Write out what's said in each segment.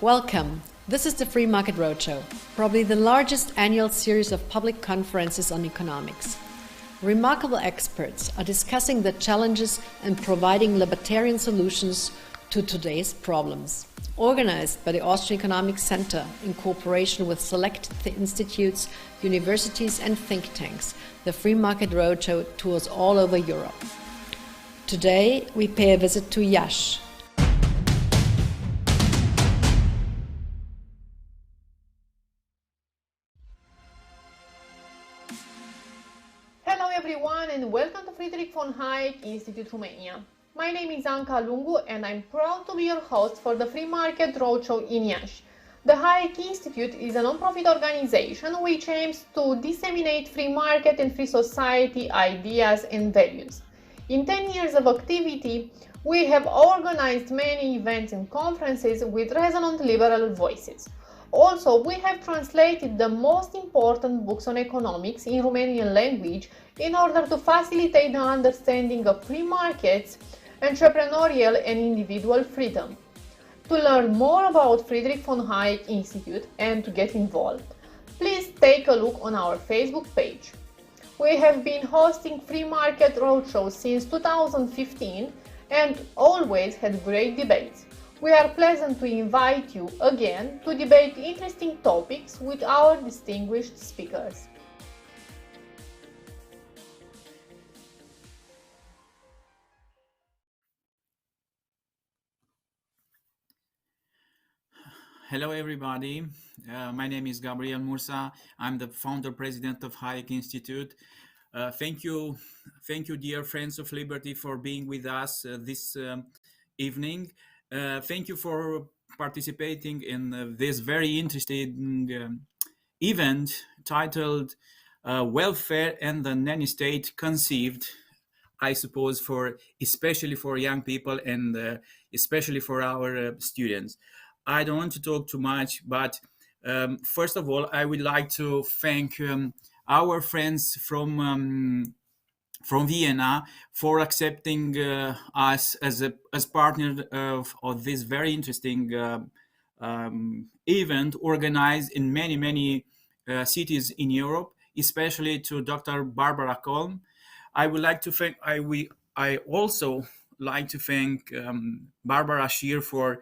Welcome. This is the Free Market Roadshow, probably the largest annual series of public conferences on economics. Remarkable experts are discussing the challenges and providing libertarian solutions to today's problems. Organized by the Austrian Economic Center in cooperation with select institutes, universities and think tanks, the Free Market Roadshow tours all over Europe. Today we pay a visit to Iași. Hello everyone and welcome to Friedrich von Hayek Institute Romania. My name is Anca Lungu and I'm proud to be your host for the Free Market Roadshow in Iași. The Hayek Institute is a non-profit organization which aims to disseminate free market and free society ideas and values. In 10 years of activity, we have organized many events and conferences with resonant liberal voices. Also, we have translated the most important books on economics in Romanian language in order to facilitate the understanding of free markets, entrepreneurial and individual freedom. To learn more about Friedrich von Hayek Institute and to get involved, please take a look on our Facebook page. We have been hosting free market roadshows since 2015 and always had great debates. We are pleased to invite you again to debate interesting topics with our distinguished speakers. Hello everybody, my name is Gabriel Mursa. I'm the founder president of Hayek Institute. Thank you dear friends of liberty for being with us this evening. Thank you for participating in this very interesting event titled Welfare and the Nanny State Conceived, I suppose, especially for young people and especially for our students. I don't want to talk too much, but first of all, I would like to thank our friends from Vienna for accepting us as partner of this very interesting event organized in many cities in Europe, especially to Dr. Barbara Kolm. I would like to thank. I also like to thank Barbara Scheer for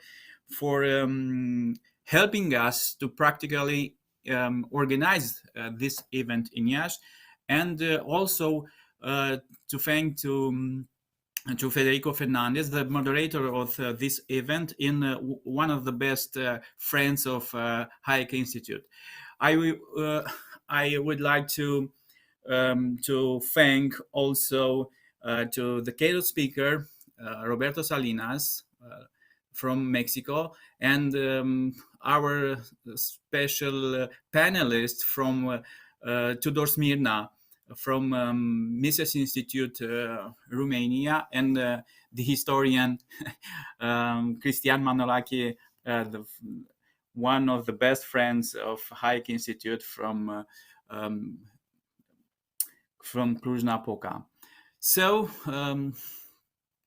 helping us to practically organize this event in Iași, and also to thank to Federico Fernández, the moderator of this event, in one of the best friends of Hayek Institute. I would like to thank also to the keynote speaker, Roberto Salinas, from Mexico, and our special panelist from Tudor, Smirna, from Mises Institute, Romania, and the historian Cristian Manolachi, one of the best friends of Hayek Institute from Cluj, Napoca. So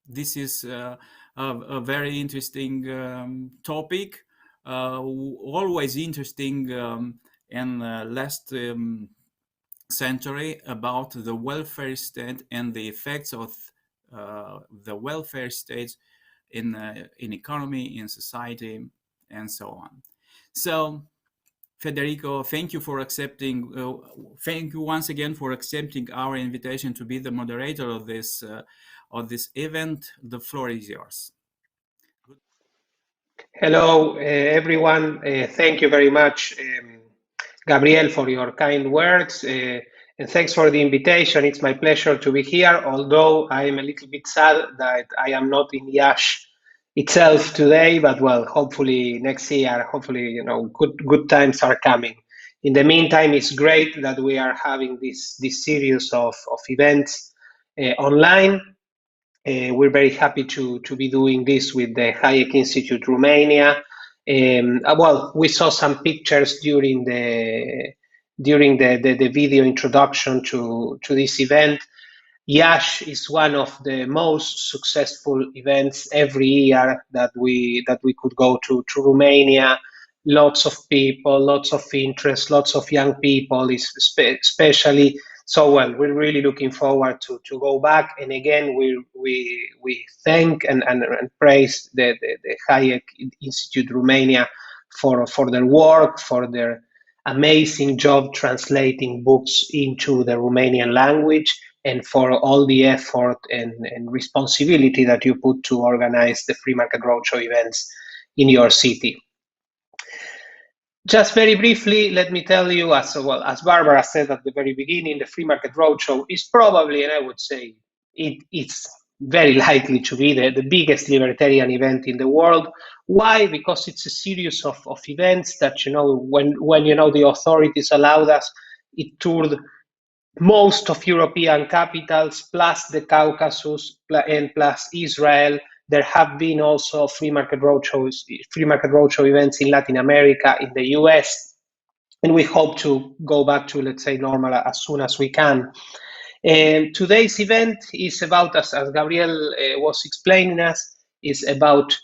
this is a very interesting topic, always interesting in last century, about the welfare state and the effects of the welfare state in economy, in society, and so on. So, Federico, thank you for accepting. Thank you once again for accepting our invitation to be the moderator of this event. The floor is yours. Hello, everyone. Thank you very much, Gabriel, for your kind words. And thanks for the invitation. It's my pleasure to be here, although I am a little bit sad that I am not in Iași itself today, but well, hopefully next year, hopefully, good times are coming. In the meantime, it's great that we are having this series of events online. We're very happy to be doing this with the Hayek Institute Romania. Well, we saw some pictures during the video introduction to this event. IASH is one of the most successful events every year that we could go to Romania. Lots of people, lots of interest, lots of young people, especially. So well, we're really looking forward to go back. And again, we thank and praise the Hayek Institute Romania for their work, for their amazing job translating books into the Romanian language, and for all the effort and responsibility that you put to organize the Free Market Roadshow events in your city. Just very briefly, let me tell you, as well as Barbara said at the very beginning, the Free Market Roadshow is probably, and I would say it's very likely to be the biggest libertarian event in the world. Why? Because it's a series of events that, when the authorities allowed us, it toured most of European capitals, plus the Caucasus, and plus Israel. There have been also free market roadshow events in Latin America, in the US, and we hope to go back to, let's say, normal as soon as we can. Today's event is about, as Gabriel was explaining us, is about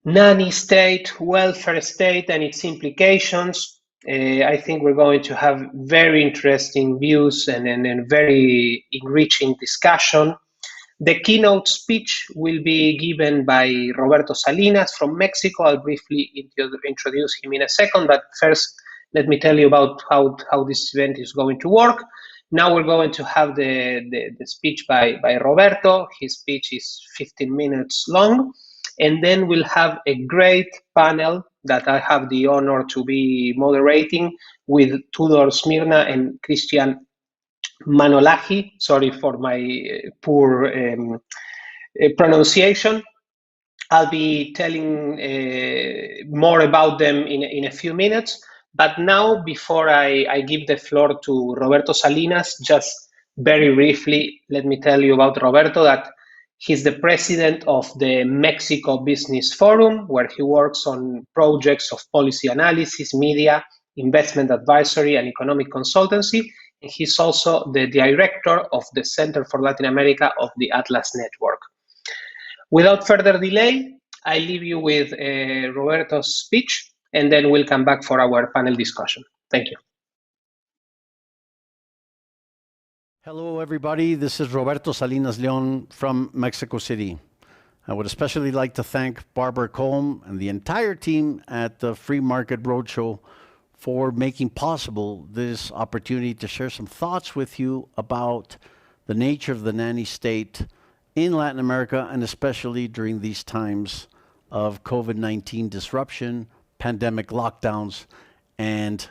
nanny state, welfare state, and its implications. I think we're going to have very interesting views and very enriching discussion. The keynote speech will be given by Roberto Salinas from Mexico. I'll briefly introduce him in a second, but first, let me tell you about how this event is going to work. Now we're going to have the speech by Roberto. His speech is 15 minutes long. And then we'll have a great panel that I have the honor to be moderating with Tudor, Smirna, and Cristian Manolachi. Sorry for my poor pronunciation. I'll be telling more about them in a few minutes. But now, before I give the floor to Roberto Salinas, just very briefly, let me tell you about Roberto, that he's the president of the Mexico Business Forum, where he works on projects of policy analysis, media, investment advisory, and economic consultancy. And he's also the director of the Center for Latin America of the Atlas Network. Without further delay, I leave you with Roberto's speech, and then we'll come back for our panel discussion. Thank you. Hello, everybody. This is Roberto Salinas León from Mexico City. I would especially like to thank Barbara Colm and the entire team at the Free Market Roadshow for making possible this opportunity to share some thoughts with you about the nature of the nanny state in Latin America, and especially during these times of COVID-19 disruption, pandemic lockdowns, and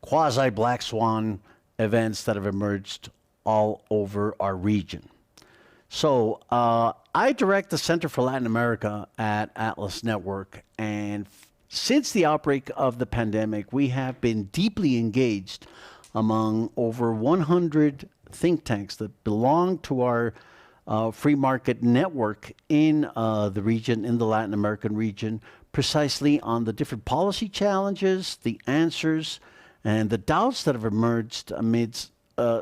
quasi-black swan events that have emerged all over our region. So I direct the Center for Latin America at Atlas Network, and since the outbreak of the pandemic, we have been deeply engaged among over 100 think tanks that belong to our free market network in the region, in the Latin American region, precisely on the different policy challenges, the answers, and the doubts that have emerged amidst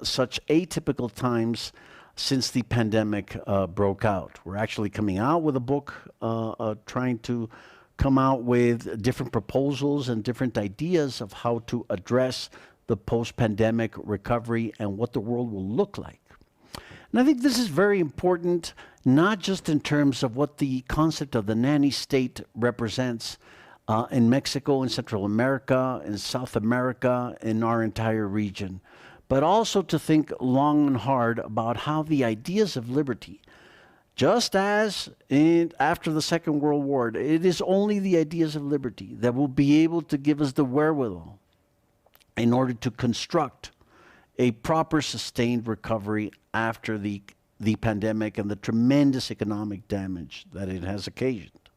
such atypical times since the pandemic broke out. We're actually coming out with a book trying to come out with different proposals and different ideas of how to address the post-pandemic recovery and what the world will look like. And I think this is very important, not just in terms of what the concept of the nanny state represents in Mexico, in Central America, in South America, in our entire region, but also to think long and hard about how the ideas of liberty, just as after the Second World War, it is only the ideas of liberty that will be able to give us the wherewithal in order to construct a proper sustained recovery after the pandemic and the tremendous economic damage that it has occasioned.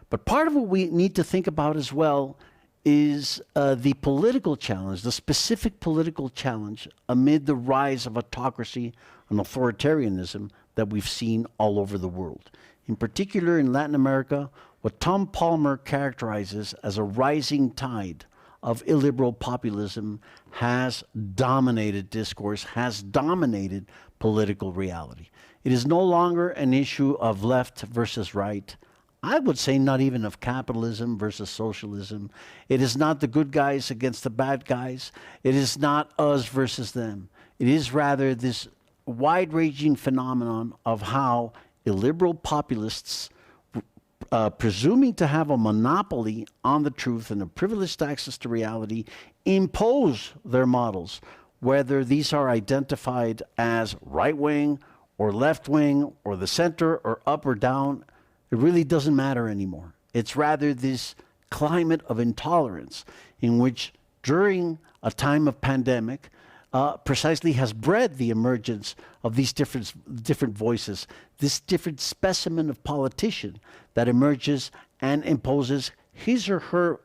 But part of what we need to think about as well is the political challenge, the specific political challenge amid the rise of autocracy and authoritarianism that we've seen all over the world. In particular in Latin America, what Tom Palmer characterizes as a rising tide of illiberal populism has dominated discourse, has dominated political reality. It is no longer an issue of left versus right. I would say not even of capitalism versus socialism. It is not the good guys against the bad guys. It is not us versus them. It is rather this wide-ranging phenomenon of how illiberal populists, presuming to have a monopoly on the truth and a privileged access to reality, impose their models, whether these are identified as right-wing or left-wing or the center or up or down. It really doesn't matter anymore. It's rather this climate of intolerance in which, during a time of pandemic, precisely has bred the emergence of these different voices, this different specimen of politician that emerges and imposes his or her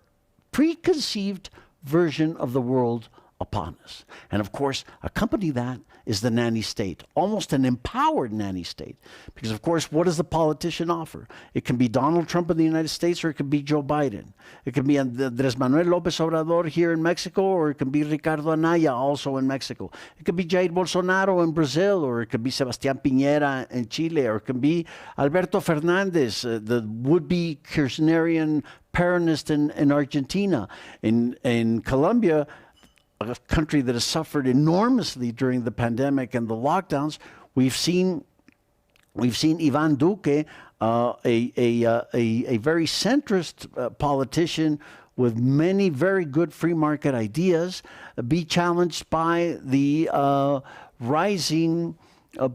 preconceived version of the world upon us. And of course, accompany that is the nanny state, almost an empowered nanny state. Because of course, what does the politician offer? It can be Donald Trump in the United States, or it can be Joe Biden. It can be Andrés Manuel López Obrador here in Mexico, or it can be Ricardo Anaya also in Mexico. It could be Jair Bolsonaro in Brazil, or it could be Sebastián Piñera in Chile, or it can be Alberto Fernández, the would-be Kirchnerian Peronist in Argentina. In Colombia, a country that has suffered enormously during the pandemic and the lockdowns, we've seen Iván Duque, a very centrist politician with many very good free market ideas, be challenged by the rising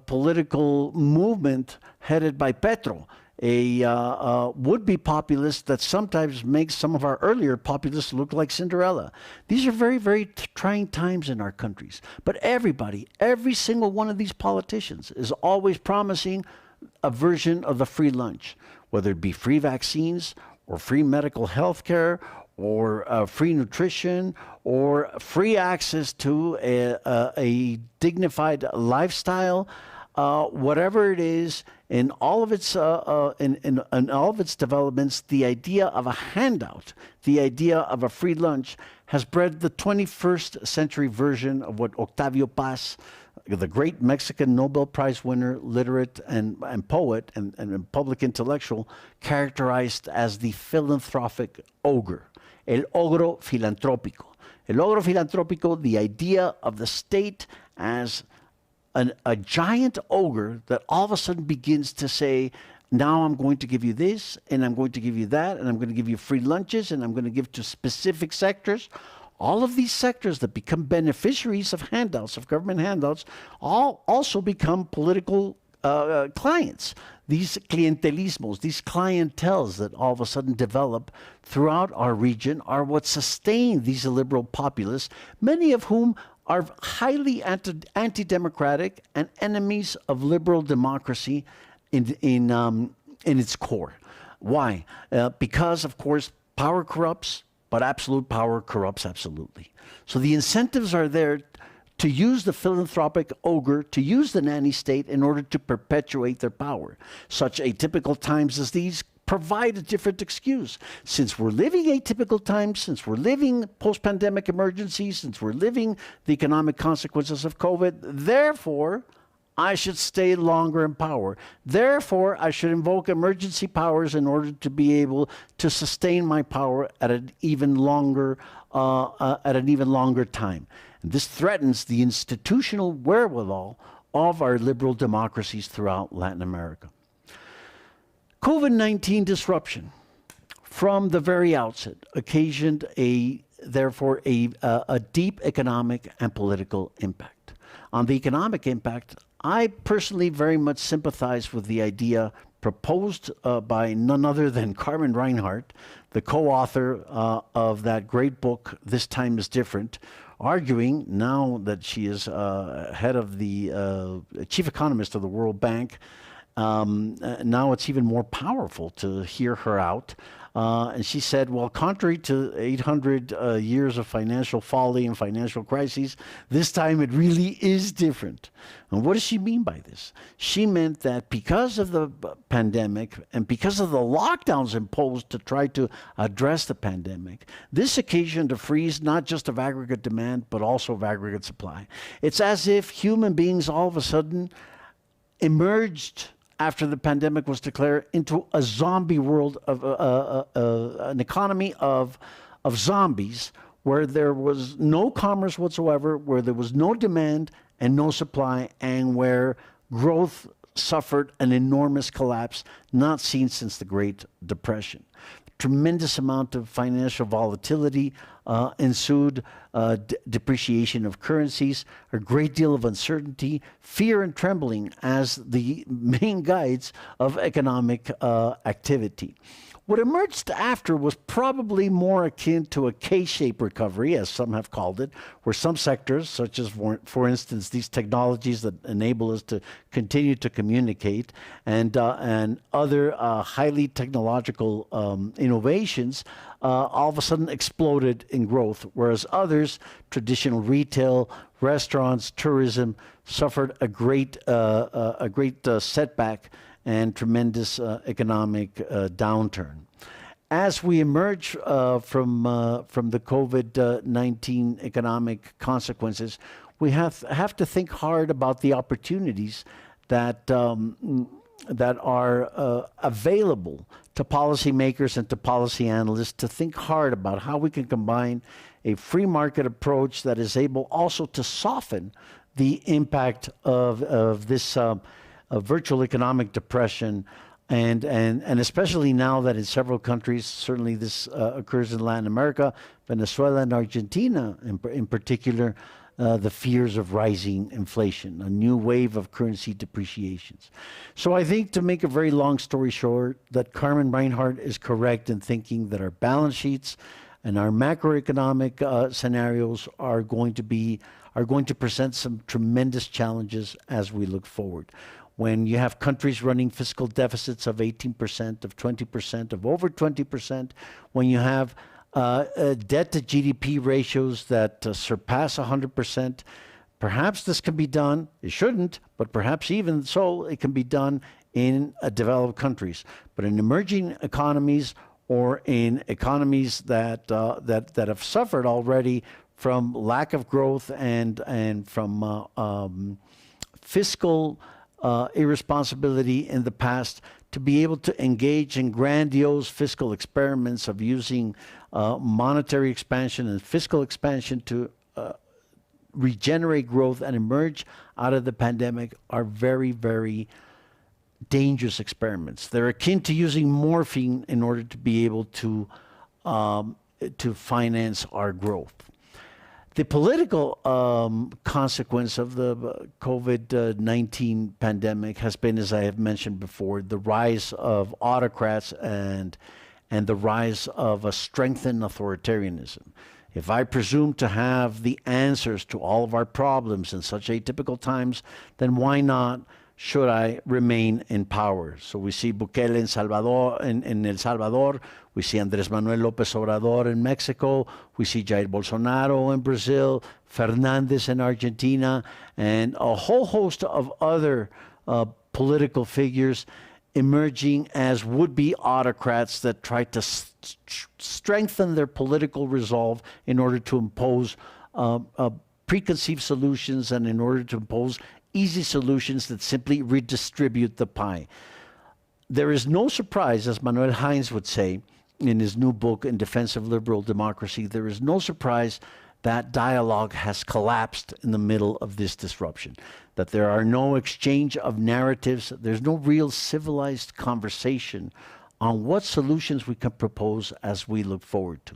political movement headed by Petro, a would-be populist that sometimes makes some of our earlier populists look like Cinderella. These are very, very trying times in our countries. But everybody, every single one of these politicians is always promising a version of the free lunch, whether it be free vaccines or free medical health care or free nutrition or free access to a dignified lifestyle. Whatever it is, in all of its in all of its developments, the idea of a handout, the idea of a free lunch, has bred the 21st century version of what Octavio Paz, the great Mexican Nobel Prize winner, literate and poet and public intellectual, characterized as the philanthropic ogre, el ogro filantrópico. El ogro filantrópico, the idea of the state as a giant ogre that all of a sudden begins to say, now I'm going to give you this, and I'm going to give you that, and I'm going to give you free lunches, and I'm going to give to specific sectors. All of these sectors that become beneficiaries of handouts, of government handouts, all also become political clients. These clientelismos, these clientels that all of a sudden develop throughout our region are what sustain these illiberal populists, many of whom are highly anti-democratic and enemies of liberal democracy in its core. Why? Because, of course, power corrupts, but absolute power corrupts absolutely. So the incentives are there to use the philanthropic ogre, to use the nanny state in order to perpetuate their power. Such atypical times as these provide a different excuse. Since we're living atypical times, since we're living post-pandemic emergencies, since we're living the economic consequences of COVID, therefore, I should stay longer in power. Therefore, I should invoke emergency powers in order to be able to sustain my power at an even longer time. And this threatens the institutional wherewithal of our liberal democracies throughout Latin America. COVID-19 disruption from the very outset occasioned therefore a deep economic and political impact. On the economic impact, I personally very much sympathize with the idea proposed by none other than Carmen Reinhart, the co-author of that great book, This Time is Different, arguing, now that she is head of the chief economist of the World Bank, Now it's even more powerful to hear her out. And she said, well, contrary to 800 years of financial folly and financial crises, this time it really is different. And what does she mean by this? She meant that because of the pandemic and because of the lockdowns imposed to try to address the pandemic, this occasioned a freeze not just of aggregate demand, but also of aggregate supply. It's as if human beings all of a sudden emerged after the pandemic was declared into a zombie world of an economy of zombies, where there was no commerce whatsoever, where there was no demand and no supply, and where growth suffered an enormous collapse not seen since the Great Depression. Tremendous amount of financial volatility ensued, depreciation of currencies, a great deal of uncertainty, fear and trembling as the main guides of economic activity. What emerged after was probably more akin to a K-shaped recovery, as some have called it, where some sectors, such as, for instance, these technologies that enable us to continue to communicate, and other highly technological innovations, all of a sudden exploded in growth, whereas others, traditional retail, restaurants, tourism, suffered a great setback and tremendous economic downturn. As we emerge from the COVID-19 economic consequences, we have to think hard about the opportunities that are available to policymakers and to policy analysts to think hard about how we can combine a free market approach that is able also to soften the impact of this virtual economic depression, and especially now that in several countries, certainly this occurs in Latin America, Venezuela and Argentina in particular, the fears of rising inflation, a new wave of currency depreciations. So I think, to make a very long story short, that Carmen Reinhardt is correct in thinking that our balance sheets and our macroeconomic scenarios are going to present some tremendous challenges as we look forward. When you have countries running fiscal deficits of 18%, of 20%, of over 20%, when you have debt to GDP ratios that surpass 100%, perhaps this can be done. It shouldn't, but perhaps even so, it can be done in developed countries. But in emerging economies, or in economies that have suffered already from lack of growth and from fiscal irresponsibility in the past, to be able to engage in grandiose fiscal experiments of using monetary expansion and fiscal expansion to regenerate growth and emerge out of the pandemic are very, very dangerous experiments. They're akin to using morphine in order to be able to finance our growth. The political consequence of the COVID-19 pandemic has been, as I have mentioned before, the rise of autocrats and the rise of a strengthened authoritarianism. If I presume to have the answers to all of our problems in such atypical times, then why not should I remain in power? So we see Bukele in El Salvador, we see Andrés Manuel López Obrador in Mexico, we see Jair Bolsonaro in Brazil, Fernández in Argentina, and a whole host of other political figures emerging as would-be autocrats that try to strengthen their political resolve in order to impose preconceived solutions and in order to impose easy solutions that simply redistribute the pie. There is no surprise, as Manuel Heinz would say in his new book, In Defense of Liberal Democracy, there is no surprise that dialogue has collapsed in the middle of this disruption, that there are no exchange of narratives, there's no real civilized conversation on what solutions we can propose as we look forward to.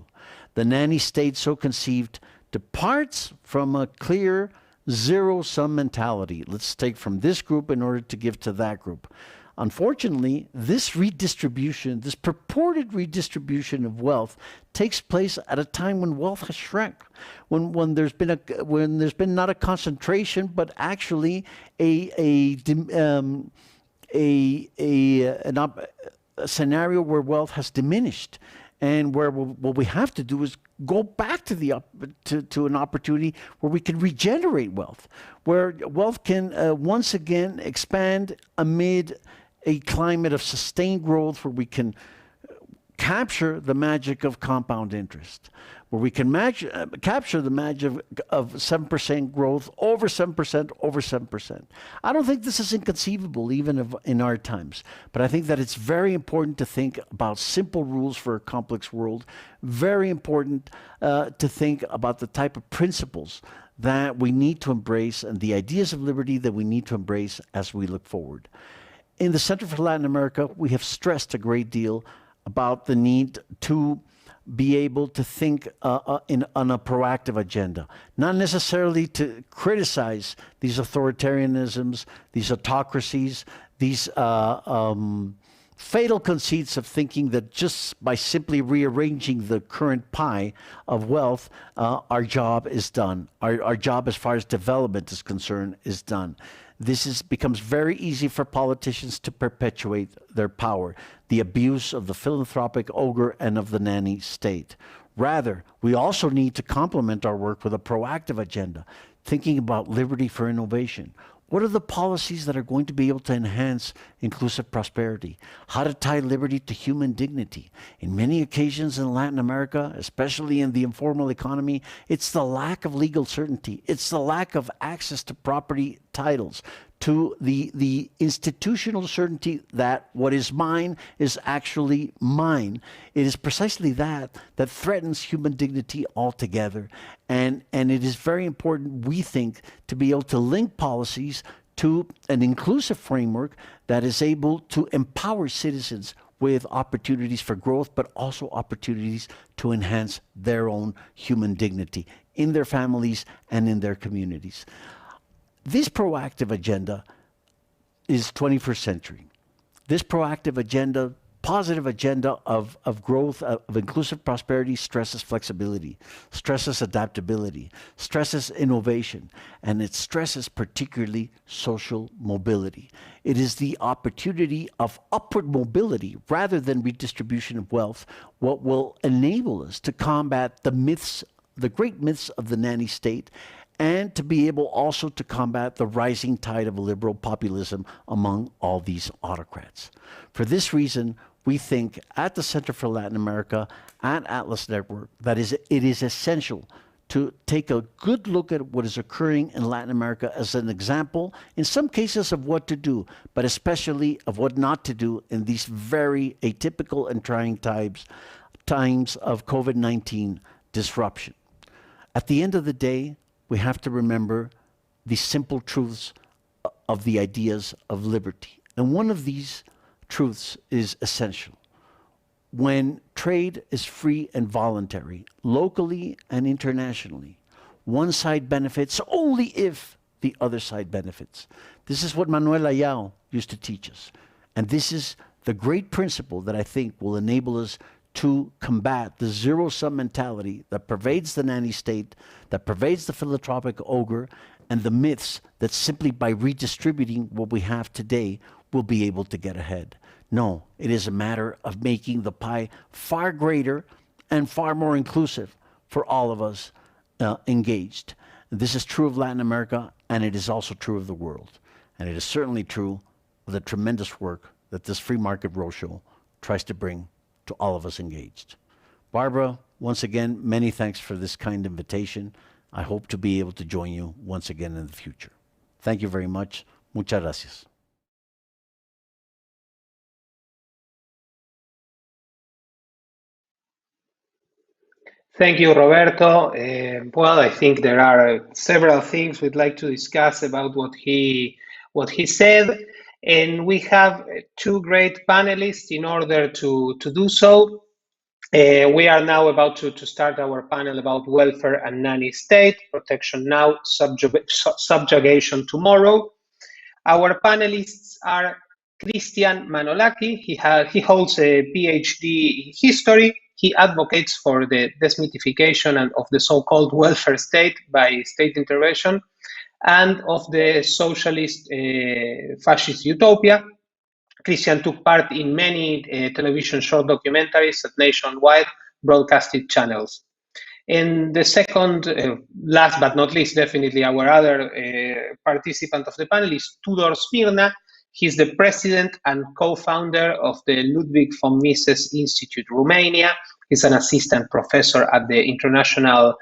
The nanny state, so conceived, departs from a clear zero-sum mentality. Let's take from this group in order to give to that group. Unfortunately, this redistribution, this purported redistribution of wealth, takes place at a time when wealth has shrunk, when there's been not a concentration, but actually a a scenario where wealth has diminished, and where what we have to do is go back to to an opportunity where we can regenerate wealth, where wealth can once again expand amid a climate of sustained growth, where we can capture the magic of compound interest, where we can capture the magic of 7% growth, over 7%, over 7%. I don't think this is inconceivable even in our times, but I think that it's very important to think about simple rules for a complex world, very important to think about the type of principles that we need to embrace and the ideas of liberty that we need to embrace as we look forward. In the Center for Latin America, we have stressed a great deal about the need to be able to think on a proactive agenda, not necessarily to criticize these authoritarianisms, these autocracies, these fatal conceits of thinking that just by simply rearranging the current pie of wealth, our job is done. Our job as far as development is concerned is done. This becomes very easy for politicians to perpetuate their power, the abuse of the philanthropic ogre and of the nanny state. Rather, we also need to complement our work with a proactive agenda, thinking about liberty for innovation. What are the policies that are going to be able to enhance inclusive prosperity? How to tie liberty to human dignity? In many occasions in Latin America, especially in the informal economy, it's the lack of legal certainty. It's the lack of access to property titles, to the institutional certainty that what is mine is actually mine. It is precisely that threatens human dignity altogether. And it is very important, we think, to be able to link policies to an inclusive framework that is able to empower citizens with opportunities for growth, but also opportunities to enhance their own human dignity in their families and in their communities. This proactive agenda is 21st century. This proactive agenda, positive agenda of growth, of inclusive prosperity, stresses flexibility, stresses adaptability, stresses innovation, and it stresses particularly social mobility. It is the opportunity of upward mobility rather than redistribution of wealth, what will enable us to combat the myths, the great myths of the nanny state, and to be able also to combat the rising tide of liberal populism among all these autocrats. For this reason, we think at the Center for Latin America, at Atlas Network, that it is essential to take a good look at what is occurring in Latin America as an example, in some cases, of what to do, but especially of what not to do in these very atypical and trying times of COVID-19 disruption. At the end of the day, we have to remember the simple truths of the ideas of liberty. And one of these truths is essential. When trade is free and voluntary, locally and internationally, one side benefits only if the other side benefits. This is what Manuel Ayau used to teach us. And this is the great principle that I think will enable us to combat the zero-sum mentality that pervades the nanny state, that pervades the philanthropic ogre, and the myths that simply by redistributing what we have today, we'll be able to get ahead. No, it is a matter of making the pie far greater and far more inclusive for all of us engaged. This is true of Latin America, and it is also true of the world. And it is certainly true of the tremendous work that this Free Market Roadshow tries to bring to all of us engaged. Barbara, once again, many thanks for this kind invitation. I hope to be able to join you once again in the future. Thank you very much. Muchas gracias. Thank you, Roberto. Well, I think there are several things we'd like to discuss about what he said, and we have two great panelists in order to do so. We are now about to start our panel about welfare and nanny state, protection now, subjugation tomorrow. Our panelists are Cristian Manolachi. He holds a PhD in history. He advocates for the demythification of the so-called welfare state by state intervention and of the socialist fascist utopia. Cristian took part in many television short documentaries at nationwide broadcasted channels. And the second, last but not least, definitely our other participant of the panel is Tudor Smirna. He's the president and co-founder of the Ludwig von Mises Institute, Romania. He's an assistant professor at the International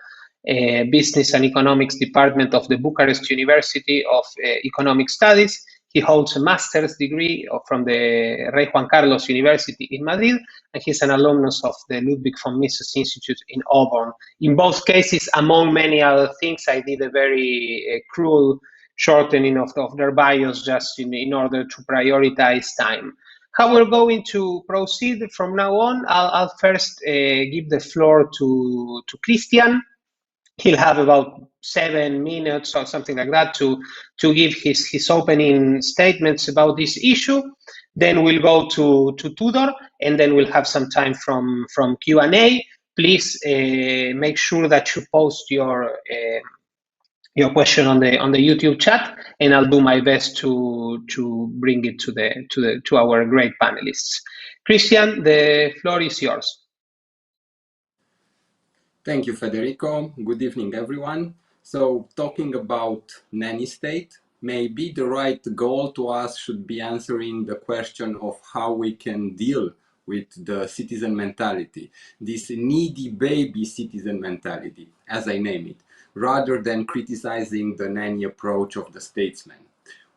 Business and Economics Department of the Bucharest University of Economic Studies. He holds a master's degree from the Rey Juan Carlos University in Madrid, and he's an alumnus of the Ludwig von Mises Institute in Auburn. In both cases, among many other things, I did a very cruel shortening of their bios just in order to prioritize time. How we're going to proceed from now on, I'll first give the floor to Cristian. He'll have about 7 minutes or something like that to give his opening statements about this issue. Then we'll go to Tudor, and then we'll have some time from Q&A. Please make sure that you post your question on the YouTube chat, and I'll do my best to bring it to our great panelists. Cristian, the floor is yours. Thank you, Federico. Good evening, everyone. So, talking about nanny state, maybe the right goal to us should be answering the question of how we can deal with the citizen mentality, this needy baby citizen mentality, as I name it, rather than criticizing the nanny approach of the statesman.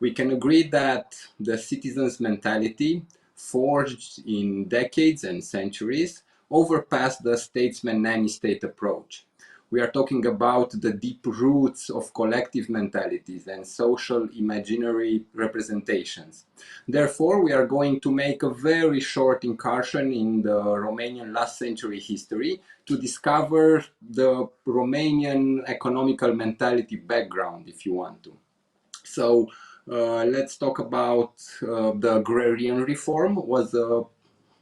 We can agree that the citizen's mentality, forged in decades and centuries, overpassed the statesman nanny state approach. We are talking about the deep roots of collective mentalities and social imaginary representations. Therefore, we are going to make a very short incursion in the Romanian last century history to discover the Romanian economical mentality background, if you want to. So let's talk about the Agrarian Reform. Was a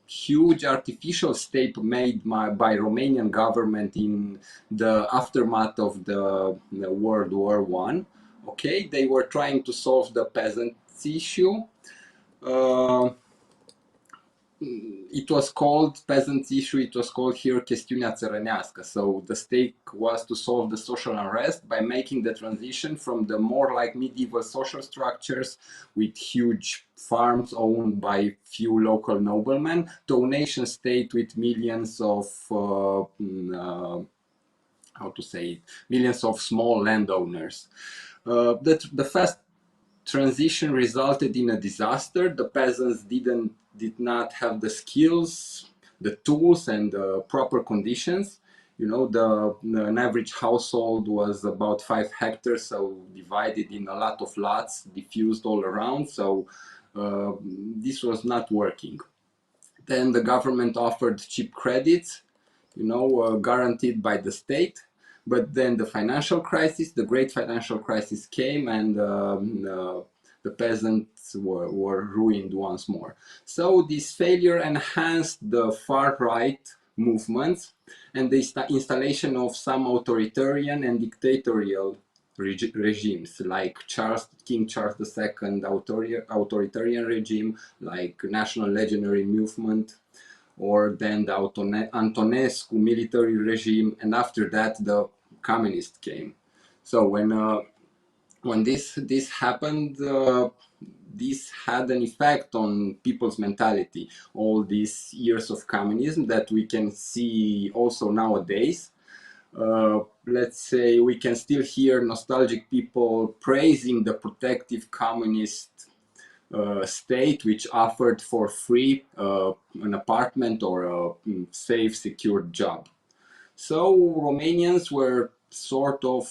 huge artificial step made by Romanian government in the aftermath of the World War I. Okay, they were trying to solve the peasants issue. It was called peasants issue, it was called here chestiunea țărănească. So the stake was to solve the social unrest by making the transition from the more like medieval social structures with huge farms owned by few local noblemen to a nation state with millions of millions of small landowners. The fast transition resulted in a disaster. The peasants did not have the skills, the tools, and the proper conditions. You know, an average household was about 5 hectares, so divided in a lot of lots, diffused all around. So this was not working. Then the government offered cheap credits, you know, guaranteed by the state. But then the financial crisis, the great financial crisis came, and the peasants were ruined once more. So this failure enhanced the far-right movements and the installation of some authoritarian and dictatorial regimes, like King Charles II authoritarian regime, like National Legionary Movement, or then the Antonescu military regime, and after that the communist came. So when this happened, this had an effect on people's mentality. All these years of communism that we can see also nowadays. Let's say we can still hear nostalgic people praising the protective communist state, which offered for free an apartment or a safe, secure job. So Romanians were sort of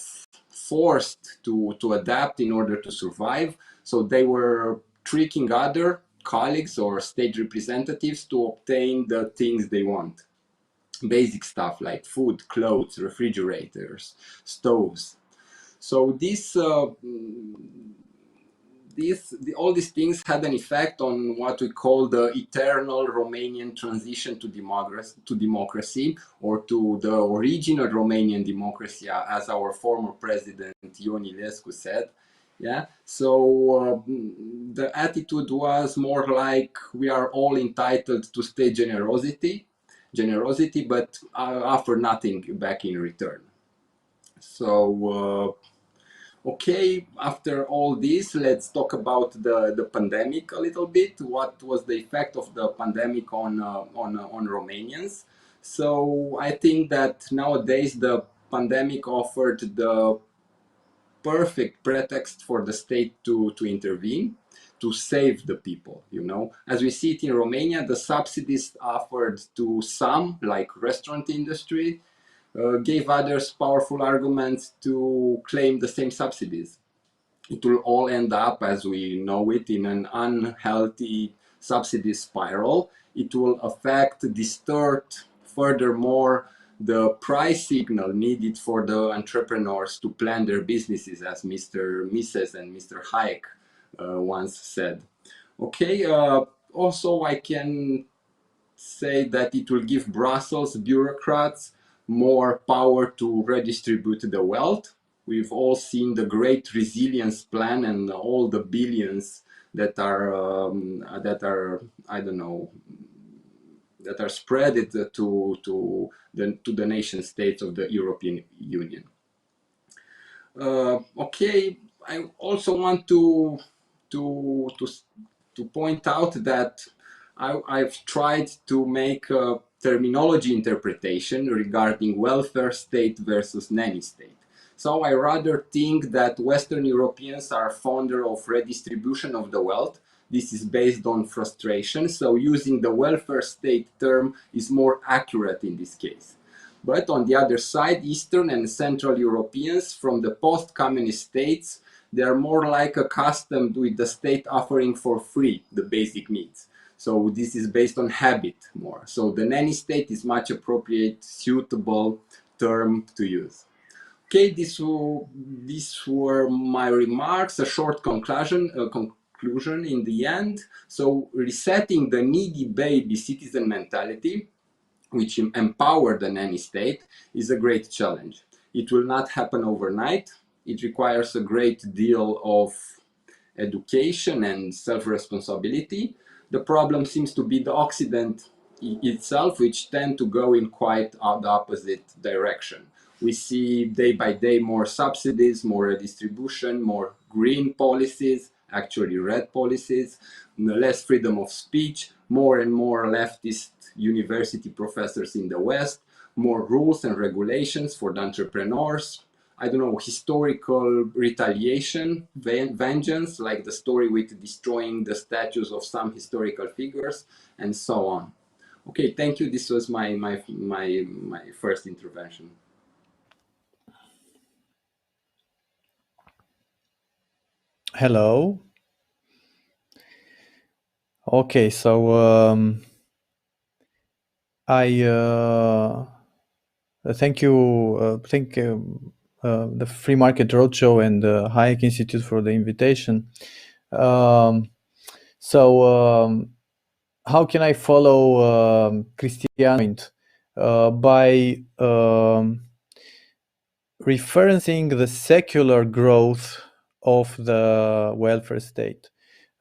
forced to adapt in order to survive. So they were tricking other colleagues or state representatives to obtain the things they want. Basic stuff like food, clothes, refrigerators, stoves. So all these things had an effect on what we call the eternal Romanian transition to democracy, or to the original Romanian democracy, as our former president Ion Iliescu said. Yeah, so the attitude was more like we are all entitled to state generosity, but offer nothing back in return. So okay, after all this, let's talk about the pandemic a little bit. What was the effect of the pandemic on Romanians? So I think that nowadays the pandemic offered the perfect pretext for the state to intervene, to save the people, you know. As we see it in Romania, the subsidies offered to some, like restaurant industry, gave others powerful arguments to claim the same subsidies. It will all end up, as we know it, in an unhealthy subsidy spiral. It will affect, distort furthermore the price signal needed for the entrepreneurs to plan their businesses, as Mr. Mises and Mr. Hayek once said. Okay, also I can say that it will give Brussels bureaucrats more power to redistribute the wealth. We've all seen the Great Resilience Plan and all the billions that are I don't know, that are spread to the nation states of the European Union. Okay, I also want to point out that I've tried to make a terminology interpretation regarding welfare state versus nanny state. So I rather think that Western Europeans are fonder of redistribution of the wealth. This is based on frustration, so using the welfare state term is more accurate in this case. But on the other side, Eastern and Central Europeans from the post-communist states, they are more like accustomed with the state offering for free the basic needs. So this is based on habit more. So the nanny state is much appropriate, suitable term to use. Okay, these were my remarks, a short conclusion in the end. So resetting the needy baby citizen mentality, which empower the nanny state, is a great challenge. It will not happen overnight. It requires a great deal of education and self-responsibility. The problem seems to be the Occident itself, which tend to go in quite the opposite direction. We see day by day more subsidies, more redistribution, more green policies, actually red policies, less freedom of speech, more and more leftist university professors in the West, more rules and regulations for the entrepreneurs, I don't know, historical retaliation, vengeance, like the story with destroying the statues of some historical figures, and so on. Okay, thank you. This was my first intervention. Hello. Okay, so I thank you. Thank the Free Market Roadshow and the Hayek Institute for the invitation. How can I follow Cristian's point? By referencing the secular growth of the welfare state.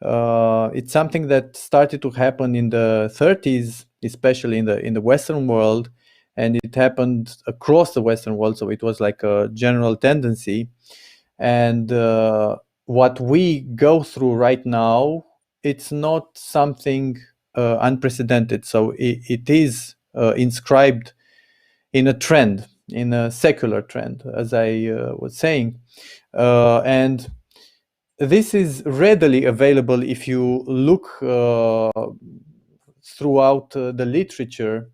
It's something that started to happen in the 30s, especially in the Western world, and it happened across the Western world. So it was like a general tendency. And what we go through right now, it's not something unprecedented. So it is inscribed in a trend, in a secular trend, as I was saying. And this is readily available if you look throughout the literature.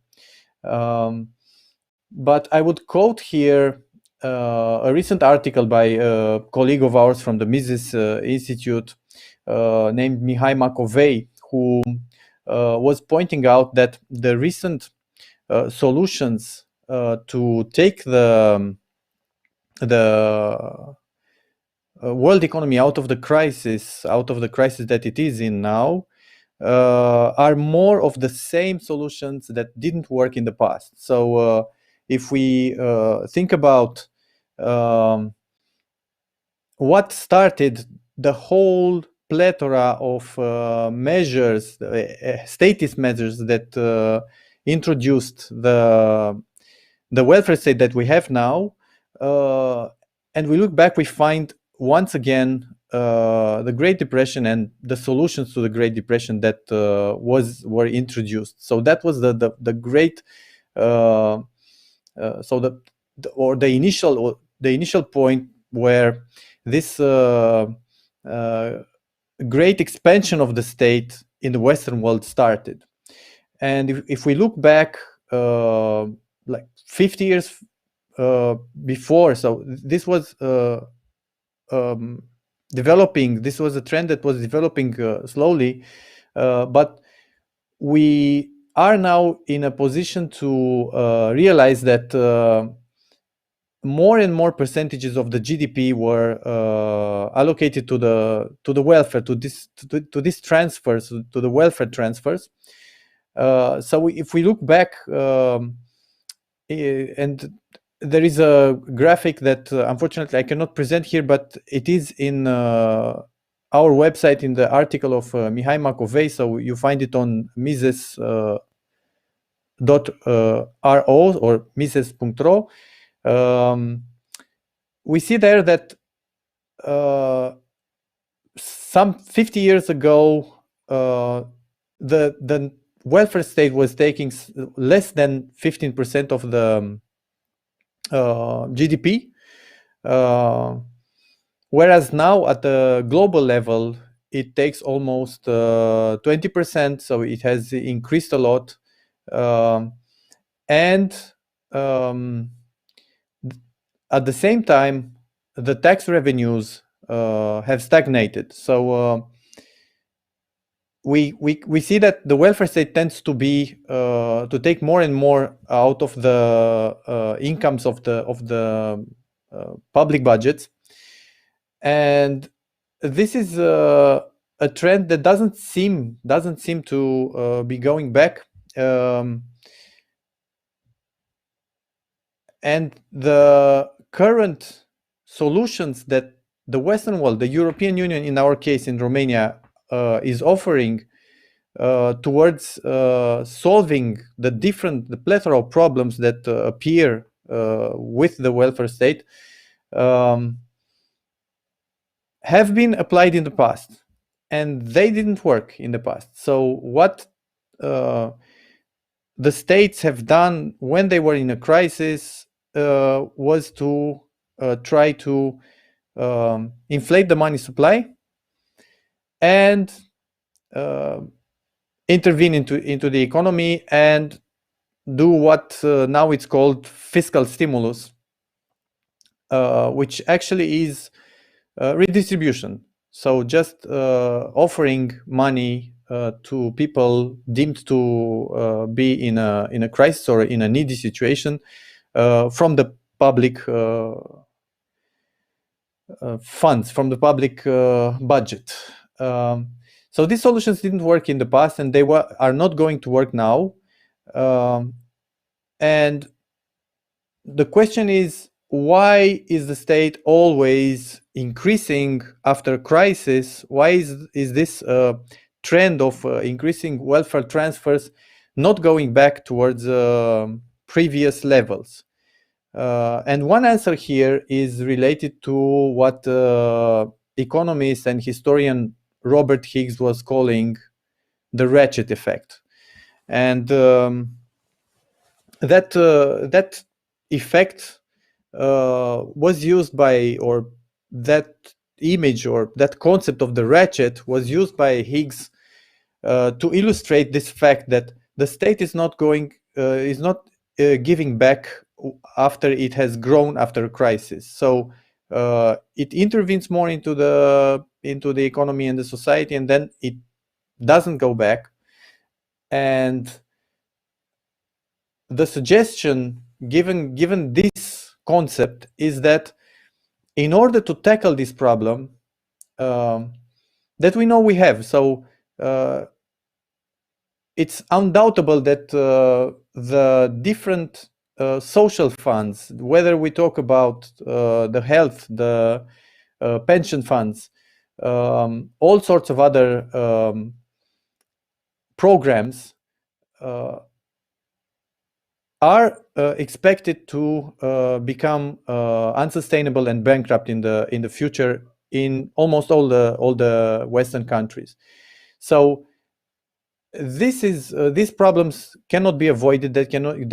But I would quote here a recent article by a colleague of ours from the Mises Institute named Mihai Macovei, who was pointing out that the recent solutions to take the world economy out of the crisis that it is in now, are more of the same solutions that didn't work in the past. So if we think about what started the whole plethora of measures, statist measures that introduced the welfare state that we have now, and we look back, we find once again the Great Depression and the solutions to the Great Depression that were introduced. So that was the great so the initial point where this great expansion of the state in the Western world started. And if we look back like 50 years before, so this was developing, this was a trend that was developing slowly, but we are now in a position to realize that more and more percentages of the GDP were allocated to the welfare, to these transfers, to the welfare transfers. So if we look back, and there is a graphic that unfortunately I cannot present here, but it is in our website in the article of Mihai Macovei, so you find it on mises.ro or mises.ro. We see there that some 50 years ago, the welfare state was taking less than 15% of the GDP, whereas now at the global level, it takes almost 20%, so it has increased a lot. And at the same time, the tax revenues have stagnated. So we see that the welfare state tends to be to take more and more out of the incomes of the public budgets, and this is a trend that doesn't seem to be going back. And the current solutions that the Western world, the European Union, in our case in Romania, is offering towards solving the plethora of problems that appear with the welfare state have been applied in the past, and they didn't work in the past. So what the states have done when they were in a crisis was to try to inflate the money supply and intervene into the economy and do what now it's called fiscal stimulus, which actually is redistribution. So just offering money to people deemed to be in a crisis or in a needy situation from the public funds, from the public budget. So these solutions didn't work in the past, and they are not going to work now. And the question is, why is the state always increasing after crisis? Why is this trend of increasing welfare transfers not going back towards previous levels? And one answer here is related to what economist and historian Robert Higgs was calling the Ratchet Effect. And that effect was used by, or that image or that concept of the ratchet was used by Higgs to illustrate this fact that the state is not giving back after it has grown after a crisis. So it intervenes more into the economy and the society, and then it doesn't go back. And the suggestion given this concept is that in order to tackle this problem that we know we have, so it's undoubtable that the different social funds, whether we talk about the health, the pension funds, all sorts of other programs are expected to become unsustainable and bankrupt in the future in almost all the Western countries. So these problems cannot be avoided. They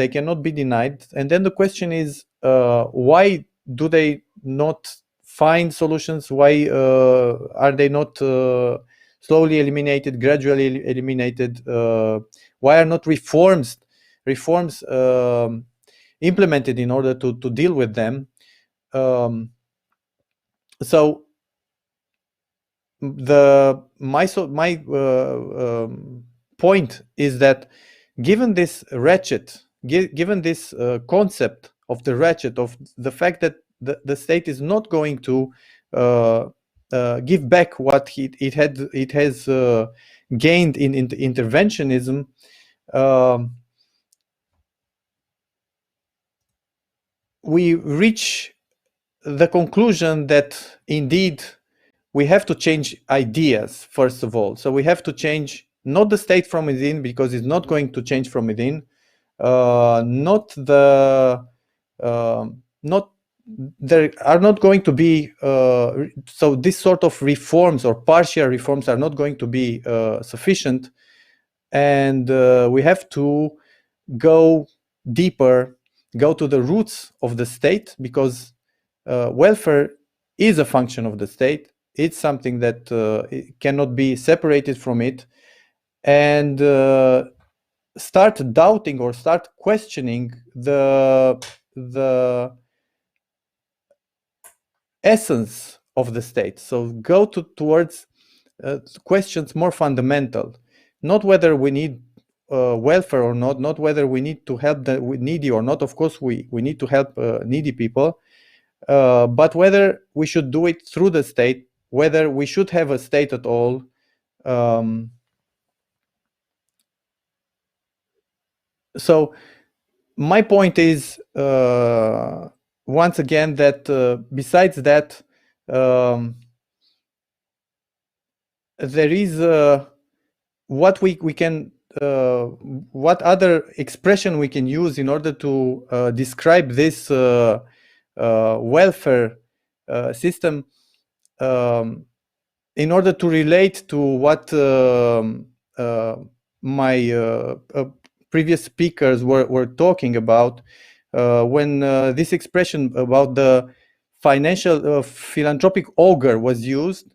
cannot be denied. And then the question is, why do they not find solutions? Why are they not slowly eliminated, gradually eliminated? Why are not reforms implemented in order to deal with them? So my point is that given this ratchet, given this concept of the ratchet, of the fact that the state is not going to give back what it has gained in interventionism, we reach the conclusion that indeed we have to change ideas, first of all. So we have to change not the state from within, because it's not going to change from within. There are not going to be, so this sort of reforms or partial reforms are not going to be sufficient. And we have to go deeper, go to the roots of the state, because welfare is a function of the state. It's something that it cannot be separated from it, and start doubting or start questioning the essence of the state. So go towards questions more fundamental, not whether we need welfare or not whether we need to help the needy or not. Of course, we need to help needy people, but whether we should do it through the state, whether we should have a state at all. So my point is, once again, that besides that, there is what we can, what other expression we can use in order to describe this welfare system, in order to relate to what my previous speakers were talking about, when this expression about the financial philanthropic ogre was used.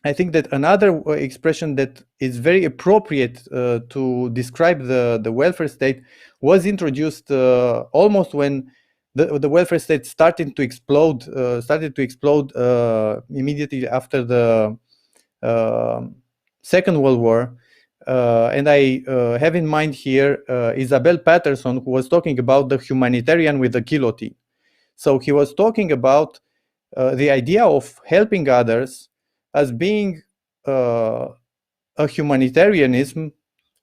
I think that another expression that is very appropriate to describe the welfare state was introduced almost when the welfare state started to explode immediately after the Second World War. And I have in mind here Isabel Patterson, who was talking about the humanitarian with the guillotine. So he was talking about the idea of helping others as being a humanitarianism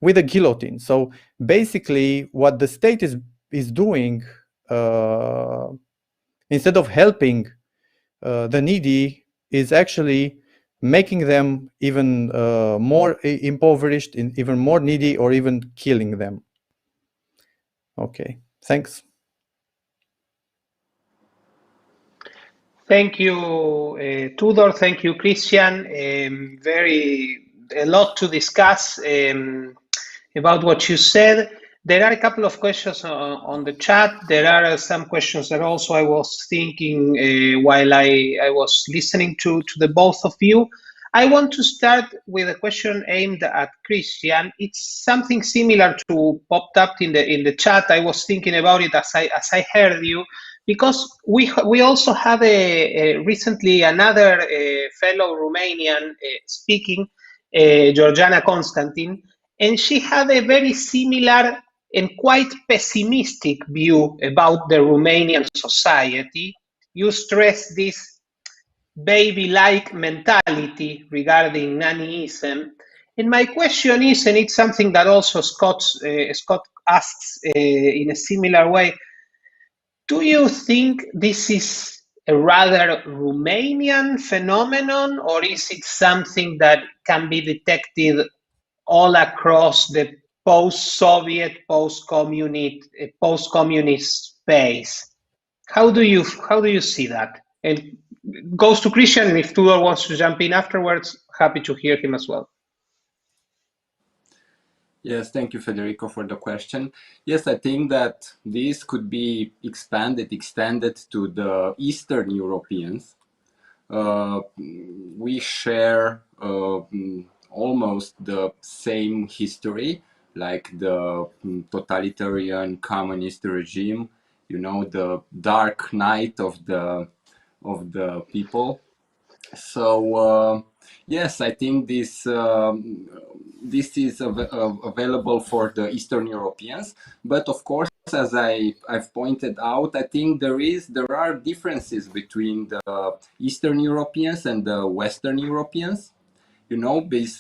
with a guillotine. So basically what the state is doing, instead of helping the needy, is actually making them even more impoverished, even more needy, or even killing them. Okay, thanks. Thank you, Tudor. Thank you, Cristian. A lot to discuss about what you said. There are a couple of questions on the chat. There are some questions that also I was thinking while I was listening to the both of you. I want to start with a question aimed at Cristian. It's something similar to popped up in the chat. I was thinking about it as I heard you, because we also have recently another fellow Romanian speaking, Georgiana Constantin, and she had a very similar and quite pessimistic view about the Romanian society. You stress this baby-like mentality regarding nannyism. And my question is, and it's something that also Scott asks in a similar way, do you think this is a rather Romanian phenomenon, or is it something that can be detected all across the post-Soviet, post-communist space? How do you see that? And it goes to Cristian, and if Tudor wants to jump in afterwards, happy to hear him as well. Yes, thank you, Federico, for the question. Yes, I think that this could be extended to the Eastern Europeans. We share almost the same history, like the totalitarian communist regime, you know, the dark night of the people. So yes, I think this is available for the Eastern Europeans, but of course, as I've pointed out, I think there are differences between the Eastern Europeans and the Western Europeans. You know, these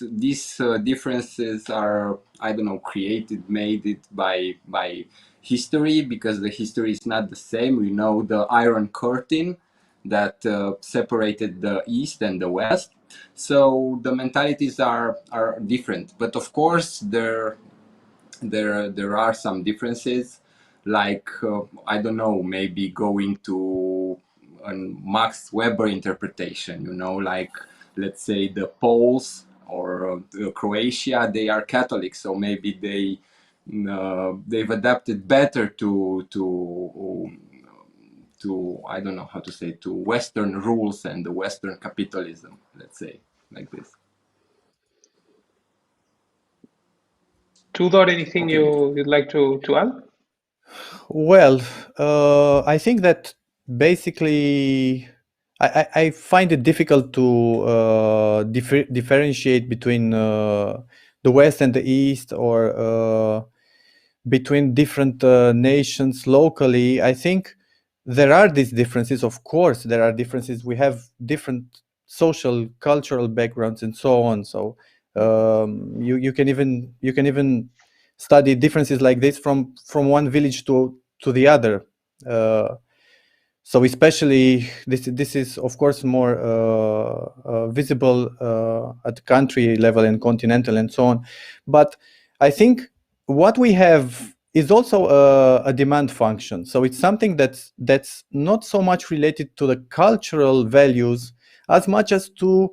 differences are, I don't know, made it by history, because the history is not the same. We know the Iron Curtain that separated the East and the West. So the mentalities are different. But of course, there are some differences, like I don't know, maybe going to a Max Weber interpretation. You know, like let's say the Poles or Croatia, they are Catholic, so maybe they've adapted better to I don't know how to say, to Western rules and the Western capitalism, let's say, like this. Tudor, anything you'd like to add? Well, I think that basically I find it difficult to differentiate between the West and the East, or between different nations locally. I think there are these differences. Of course, there are differences. We have different social, cultural backgrounds, and so on. So you can even study differences like this from one village to the other. So especially this is of course more visible at country level and continental and so on. But I think what we have is also a demand function. So it's something that's not so much related to the cultural values as much as to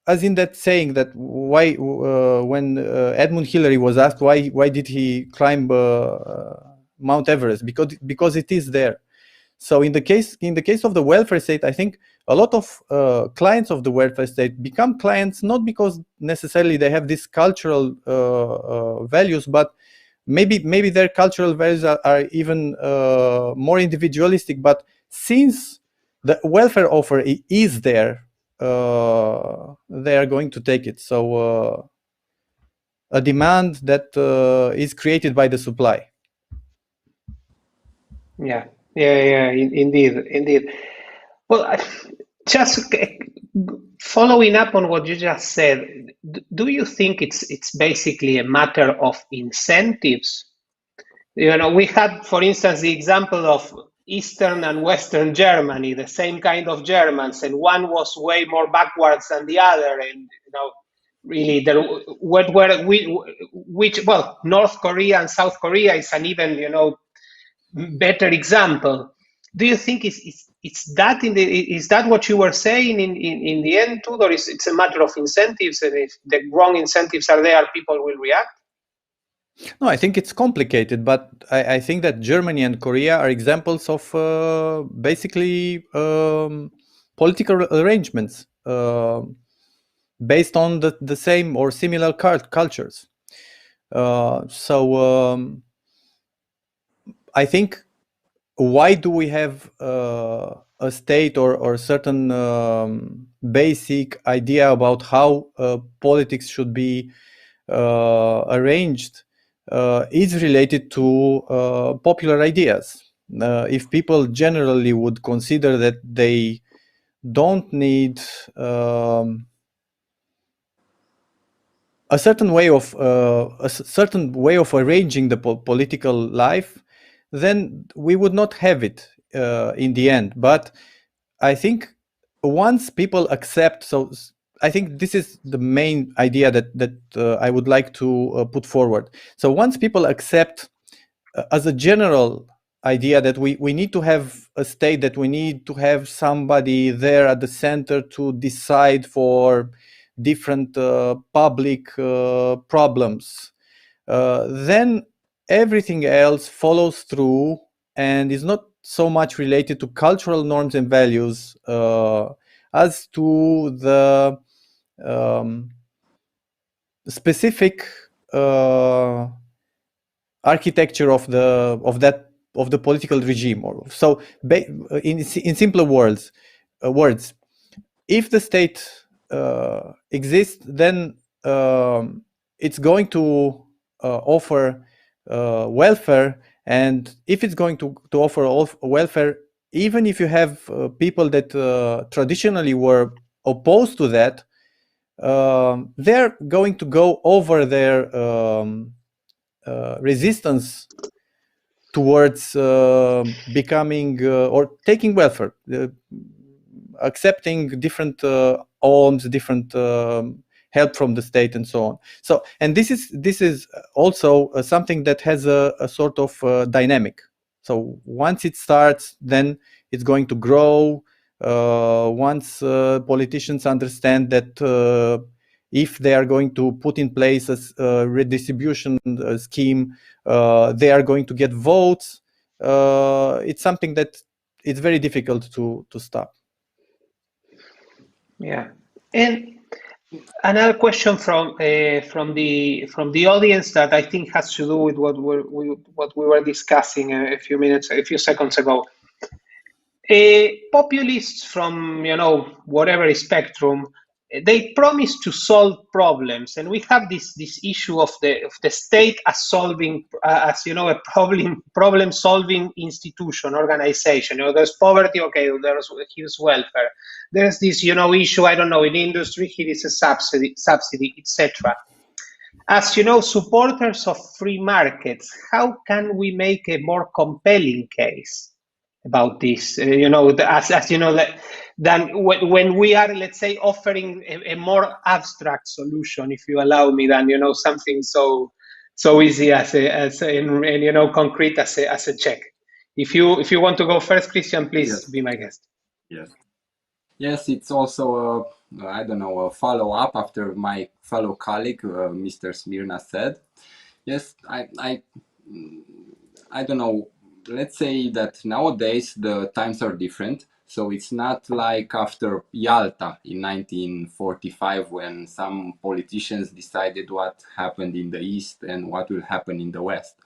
as in that saying that why when Edmund Hillary was asked why did he climb Mount Everest, because it is there. So in the case of the welfare state, I think a lot of clients of the welfare state become clients not because necessarily they have these cultural values, but maybe their cultural values are even more individualistic. But since the welfare offer is there, they are going to take it. So a demand that is created by the supply. Yeah, indeed. Well, just following up on what you just said, do you think it's basically a matter of incentives? You know, we had, for instance, the example of Eastern and Western Germany, the same kind of Germans, and one was way more backwards than the other, and you know, really, North Korea and South Korea is an even better example. Do you think it's that is that what you were saying in the end, Tudor? Or it's a matter of incentives, and if the wrong incentives are there, people will react? No, I think it's complicated, but I think that Germany and Korea are examples of basically political arrangements based on the same or similar cultures. So I think, why do we have a state or certain basic idea about how politics should be arranged is related to popular ideas. If people generally would consider that they don't need a certain way of arranging the political life, then we would not have it. in the end. But I think once people accept, so I think this is the main idea that I would like to put forward. So once people accept as a general idea that we need to have a state, that we need to have somebody there at the center to decide for different public problems, then everything else follows through and is not so much related to cultural norms and values as to the specific architecture of the political regime. Or so, in simpler words, if the state exists, then it's going to offer welfare, and if it's going to offer welfare, even if you have people that traditionally were opposed to that, they're going to go over their resistance towards becoming or taking welfare, accepting different alms, different help from the state, and so on. So, and this is also something that has a sort of dynamic. So once it starts, then it's going to grow. Once politicians understand that if they are going to put in place a redistribution scheme, they are going to get votes. It's something that it's very difficult to stop. Yeah, and another question from the audience that I think has to do with what we were discussing a few seconds ago. Populists from whatever spectrum, they promise to solve problems, and we have this issue of the state as solving as a problem solving institution, organization. There's poverty, okay, here's welfare. There's this issue, I don't know, in industry, here is a subsidy, etc. As supporters of free markets, how can we make a more compelling case about this, than when we are, let's say, offering a more abstract solution, if you allow me, than something so easy as concrete as a check. If you want to go first, Cristian, please. Yes. Be my guest. Yes, it's also a follow-up after my fellow colleague, Mr. Smirna, said. Yes, I don't know. Let's say that nowadays the times are different. So it's not like after Yalta in 1945, when some politicians decided what happened in the East and what will happen in the West.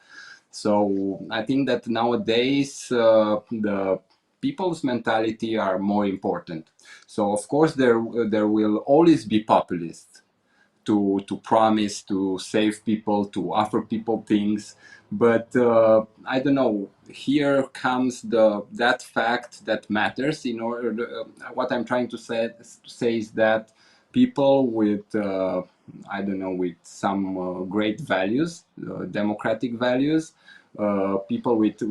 So I think that nowadays the people's mentality are more important. So of course there will always be populists to promise to save people, to offer people things. But I don't know, here comes that fact that matters. In order, what I'm trying to say is that people with with some great values, democratic values, people with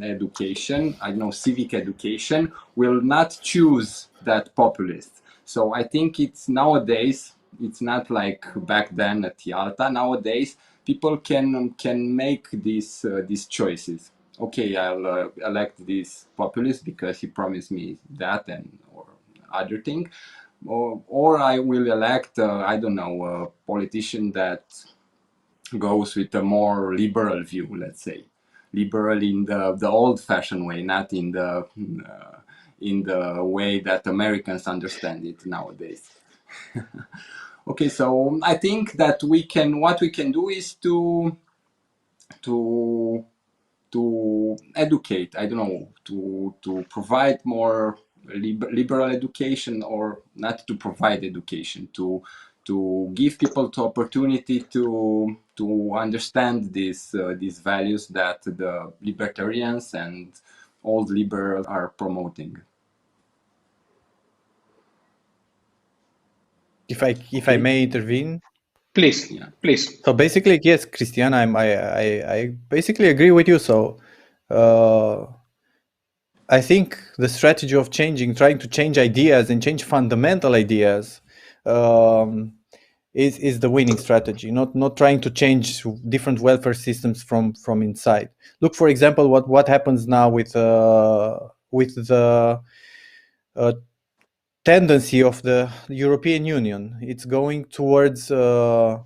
education, civic education, will not choose that populist. So I think it's nowadays, it's not like back then at Yalta. Nowadays, people can make these choices. Okay, I'll elect this populist because he promised me that or other thing, or I will elect a politician that goes with a more liberal view. Let's say liberal in the old-fashioned way, not in the way that Americans understand it nowadays. Okay, so I think that what we can do is to educate, to provide more liberal education, or not to provide education, to give people the opportunity to understand these values that the libertarians and old liberals are promoting. If I may intervene, please. So basically, yes, Cristian, I basically agree with you. So I think the strategy of trying to change ideas and change fundamental ideas, is the winning strategy. Not trying to change different welfare systems from inside. Look, for example, what happens now with the tendency of the European Union. It's going towards the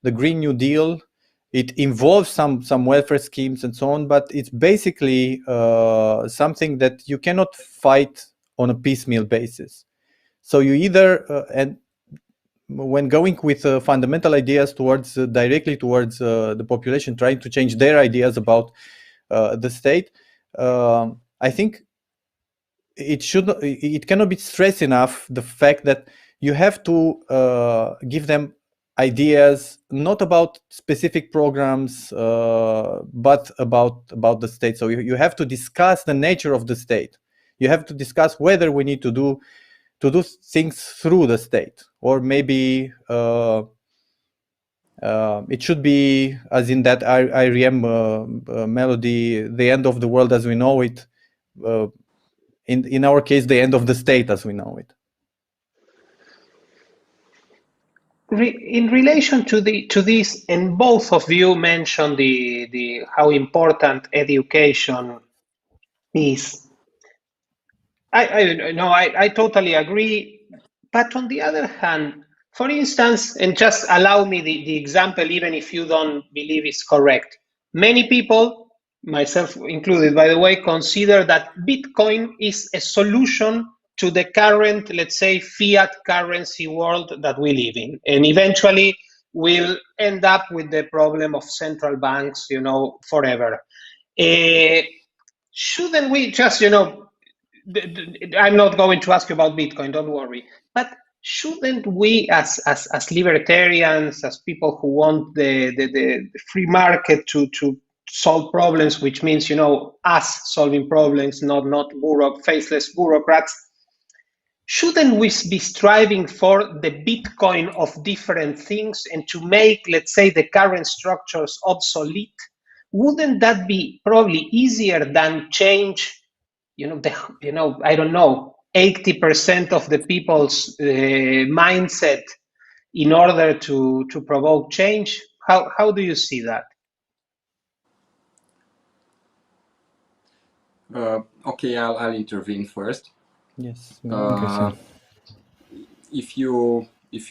Green New Deal. It involves some welfare schemes and so on, but it's basically something that you cannot fight on a piecemeal basis. So you either and when going with fundamental ideas towards directly towards the population, trying to change their ideas about the state, I think it cannot be stressed enough the fact that you have to give them ideas not about specific programs but about the state. So you have to discuss the nature of the state. You have to discuss whether we need to do things through the state, or maybe it should be, as in that IREM melody, the end of the world as we know it. In our case, the end of the state as we know it. In relation to this, and both of you mentioned the how important education is. I totally agree. But on the other hand, for instance, and just allow me the example, even if you don't believe it's correct. Many people, myself included, by the way, consider that Bitcoin is a solution to the current, let's say, fiat currency world that we live in. And eventually we'll end up with the problem of central banks, forever. Shouldn't we just, I'm not going to ask you about Bitcoin, don't worry. But shouldn't we, as libertarians, as people who want the free market to solve problems, which means, us solving problems, not faceless bureaucrats, shouldn't we be striving for the Bitcoin of different things and to make, let's say, the current structures obsolete? Wouldn't that be probably easier than change, I don't know, 80% of the people's mindset in order to provoke change? How do you see that? Okay, I'll intervene first. Yes. If you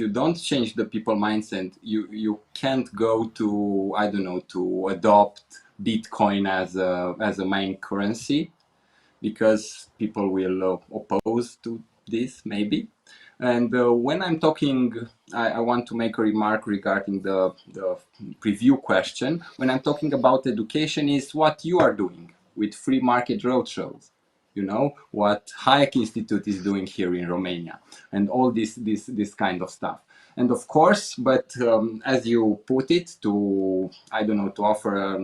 don't change the people mindset, you can't go to, I don't know, to adopt Bitcoin as a main currency, because people will oppose to this maybe. And when I'm talking, I want to make a remark regarding the preview question. When I'm talking about education, is what you are doing with free market roadshows. What Hayek Institute is doing here in Romania, and all this kind of stuff. And of course, but as you put it, to, I don't know, to offer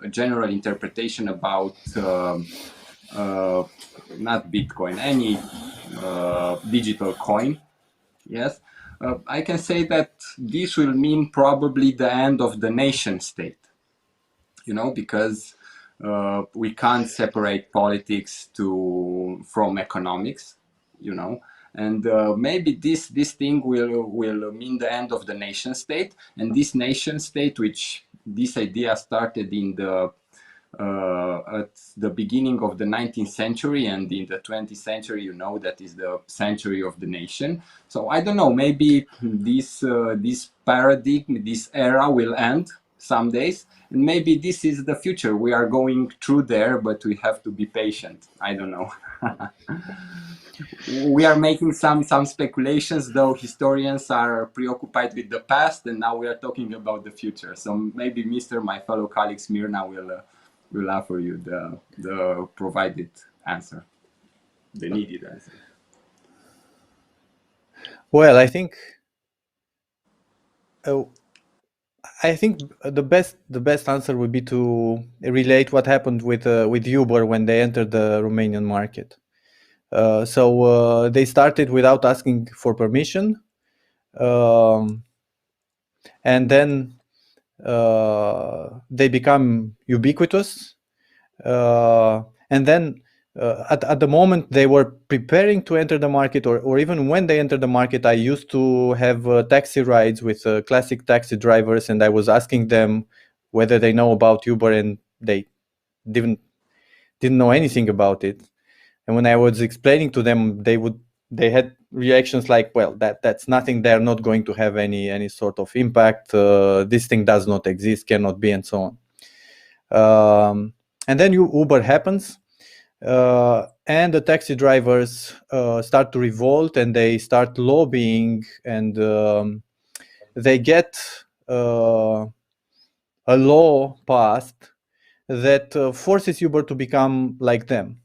a general interpretation about not Bitcoin, any digital coin, yes, I can say that this will mean probably the end of the nation state, because we can't separate politics from economics, and maybe this thing will mean the end of the nation state. And this nation state, which this idea started in at the beginning of the 19th century, and in the 20th century, that is the century of the nation. So I don't know, maybe this paradigm, this era will end some days, and maybe this is the future. We are going through there, but we have to be patient. I don't know. We are making some speculations, though historians are preoccupied with the past, and now we are talking about the future. So maybe my fellow colleague Smirna will offer you the provided answer, the needed answer. Well, I think the best answer would be to relate what happened with Uber when they entered the Romanian market. So they started without asking for permission, and then they become ubiquitous, and then at the moment they were preparing to enter the market, or even when they entered the market, I used to have taxi rides with classic taxi drivers, and I was asking them whether they know about Uber, and they didn't know anything about it. And when I was explaining to them, they had reactions like, well, that's nothing, they're not going to have any sort of impact, this thing does not exist, cannot be, and so on. And then Uber happens, and the taxi drivers start to revolt, and they start lobbying, and they get a law passed that forces Uber to become like them.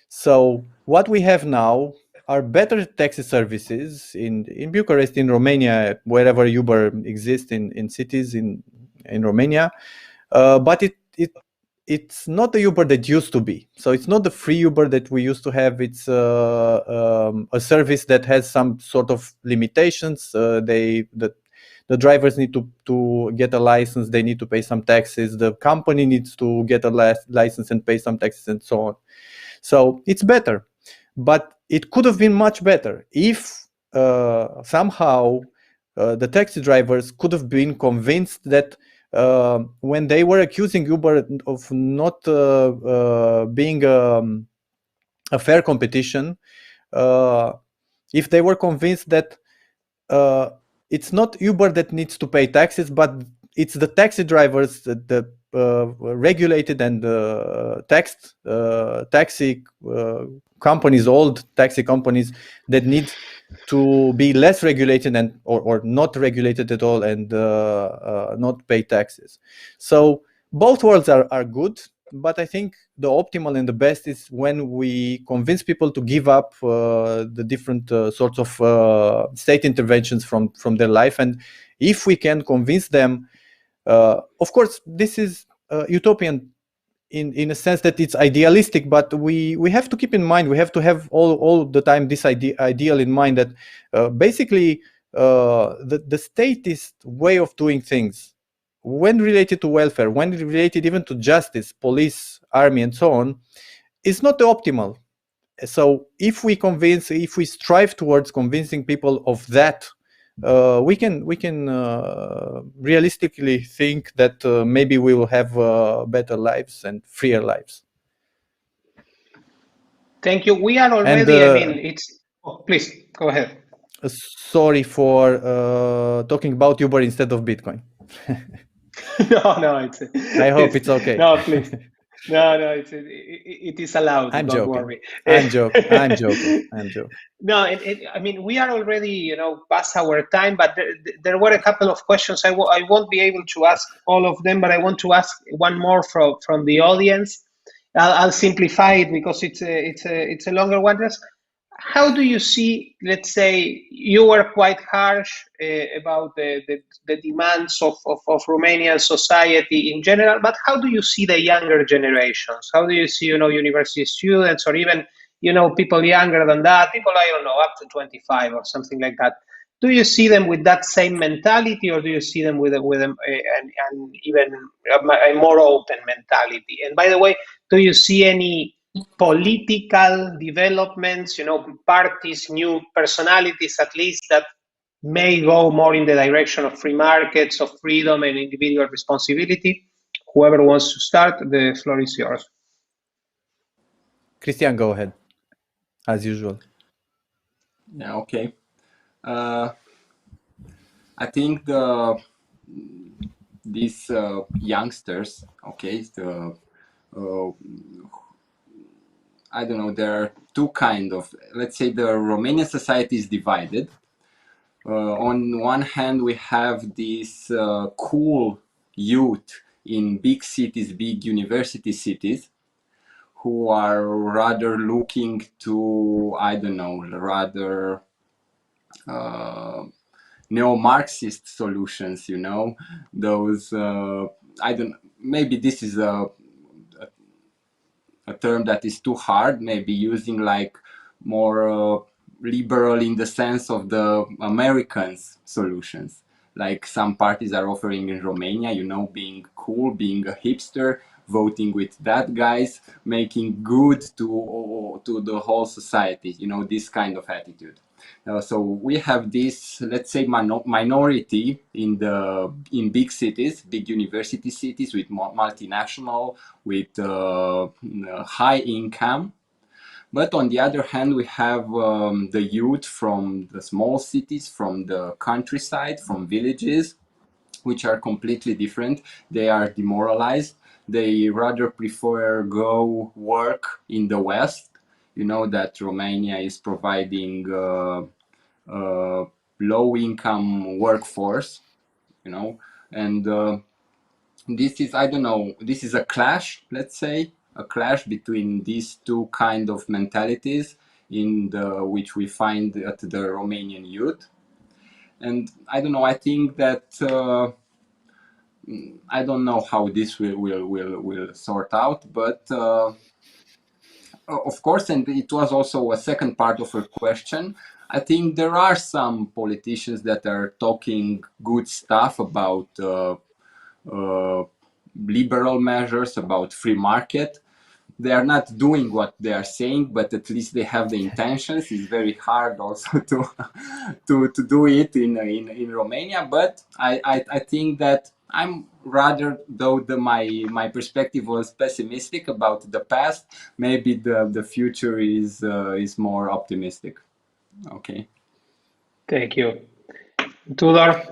So what we have now are better taxi services in Bucharest, in Romania, wherever Uber exists in cities in Romania, but it's not the Uber that used to be. So it's not the free Uber that we used to have. It's a service that has some sort of limitations. The drivers need to get a license. They need to pay some taxes. The company needs to get a license and pay some taxes, and so on. So it's better, but it could have been much better if somehow the taxi drivers could have been convinced that when they were accusing Uber of not being a fair competition, if they were convinced that it's not Uber that needs to pay taxes, but it's the taxi drivers, the regulated and taxed taxi companies, old taxi companies, that need to be less regulated and or not regulated at all, and not pay taxes. So both worlds are good, but I think the optimal and the best is when we convince people to give up the different sorts of state interventions from their life. And if we can convince them, of course, this is utopian in a sense that it's idealistic, but we have to keep in mind, we have to have all the time this ideal in mind, that basically the statist way of doing things, when related to welfare, when related even to justice, police, army, and so on, is not the optimal. So if we strive towards convincing people of that, we can realistically think that maybe we will have better lives and freer lives. Thank you. We are already, I mean, it's... Oh, please, go ahead. Sorry for talking about Uber instead of Bitcoin. No, I hope it's okay. No, please. No, it is allowed. I'm don't joking. worry. I'm joking. No, I mean, we are already, past our time, but there were a couple of questions. I won't be able to ask all of them, but I want to ask one more from the audience. I'll simplify it because it's a longer one. Just how do you see, let's say, you were quite harsh about the demands of Romanian society in general, but how do you see the younger generations? How do you see, university students, or even, people younger than that, people, I don't know, up to 25 or something like that? Do you see them with that same mentality, or do you see them with an even a more open mentality? And by the way, do you see any political developments, parties, new personalities at least, that may go more in the direction of free markets, of freedom and individual responsibility? Whoever wants to start, the floor is yours. Cristian, go ahead, as usual. Yeah, okay. I think these youngsters, okay, I don't know, there are two kind of, let's say the Romanian society is divided. On one hand, we have these cool youth in big cities, big university cities, who are rather looking to, I don't know, rather neo-Marxist solutions, those, I don't, maybe this is a term that is too hard, maybe using like more liberal in the sense of the Americans solutions. like some parties are offering in Romania, you know, being cool, being a hipster, voting with that guys, making good to the whole society, you know, this kind of attitude. So we have this, let's say, minority in big cities, big university cities with multinational, with high income. But on the other hand, we have the youth from the small cities, from the countryside, from villages, which are completely different. They are demoralized. They rather prefer go work in the West. You know that Romania is providing low-income workforce, you know, and this is, I don't know, this is a clash, let's say, a clash between these two kind of mentalities which we find at the Romanian youth. And I don't know, I think that I don't know how this will sort out, but of course, and it was also a second part of her question, I think there are some politicians that are talking good stuff about liberal measures, about free market. They are not doing what they are saying, but at least they have the intentions. It's very hard also to do it in Romania. But I think that I'm rather, though my perspective was pessimistic about the past, maybe the future is more optimistic. Okay. Thank you. Tudor?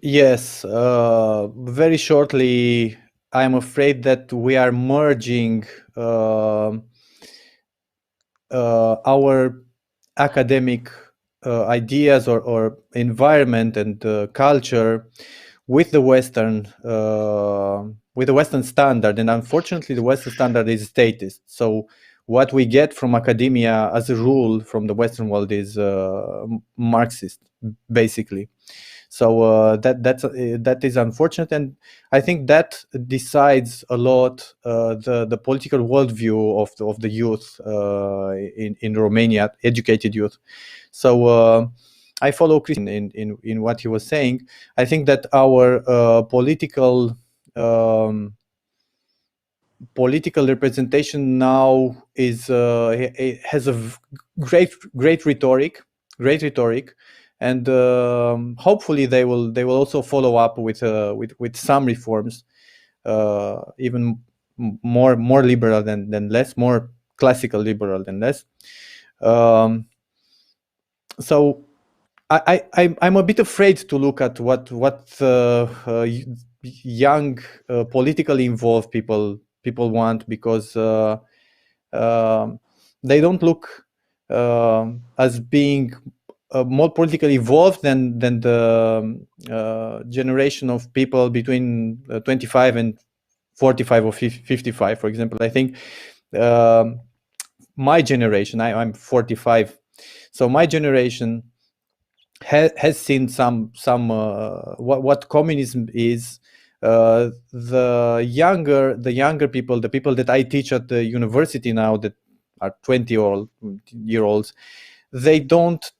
Yes, very shortly, I'm afraid that we are merging our academic ideas or environment and culture with the Western standard, and unfortunately, the Western standard is statist. So what we get from academia, as a rule, from the Western world is Marxist, basically. So that is unfortunate, and I think that decides a lot the political worldview of the youth in Romania, educated youth. So I follow Cristian in what he was saying. I think that our political representation now is has a great rhetoric, and hopefully they will also follow up with some reforms, even more liberal than less, more classical liberal than less. So I'm a bit afraid to look at what young politically involved people want, because they don't look as being more politically involved than the generation of people between 25 and 45 or 55, for example. I think my generation, I'm 45, so my generation has seen some what communism is. The younger people, the people that I teach at the university now, that are 20-year-olds, they didn't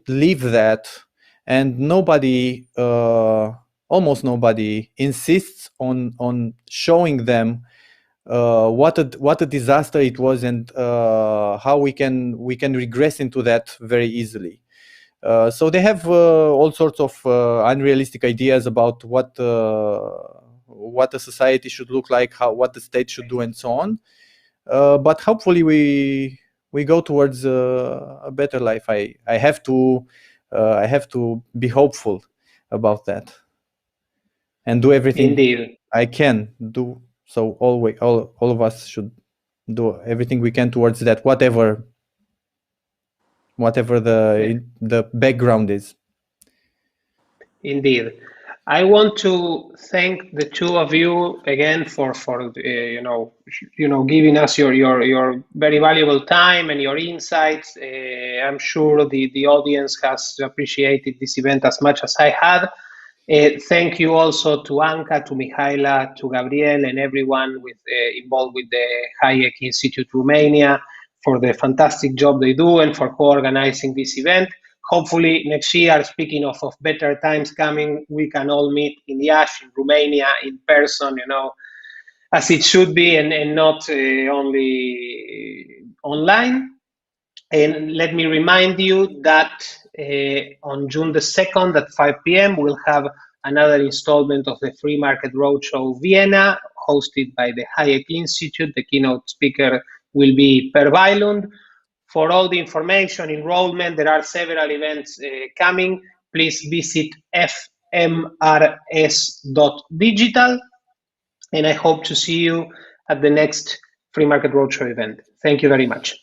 live that, and almost nobody insists on showing them what a disaster it was, and how we can regress into that very easily. So they have all sorts of unrealistic ideas about what a society should look like, what the state should do, and so on. But hopefully we go towards a better life. I have to be hopeful about that, and do everything Indeed. I can do. So all of us should do everything we can towards that, whatever the background is. Indeed. I want to thank the two of you again for giving us your very valuable time and your insights. I'm sure the audience has appreciated this event as much as I had. Thank you also to Anca, to Mihaela, to Gabriel, and everyone involved with the Hayek Institute Romania for the fantastic job they do and for co-organizing this event. hopefully next year, speaking of better times coming, we can all meet in Iasi, in Romania, in person, as it should be, and not only online. And let me remind you that on June the 2nd at 5 p.m. we'll have another installment of the Free Market Roadshow Vienna, hosted by the Hayek Institute. The keynote speaker will be Per Weilund. For all the information, enrollment, there are several events coming. Please visit fmrs.digital. And I hope to see you at the next Free Market Roadshow event. Thank you very much.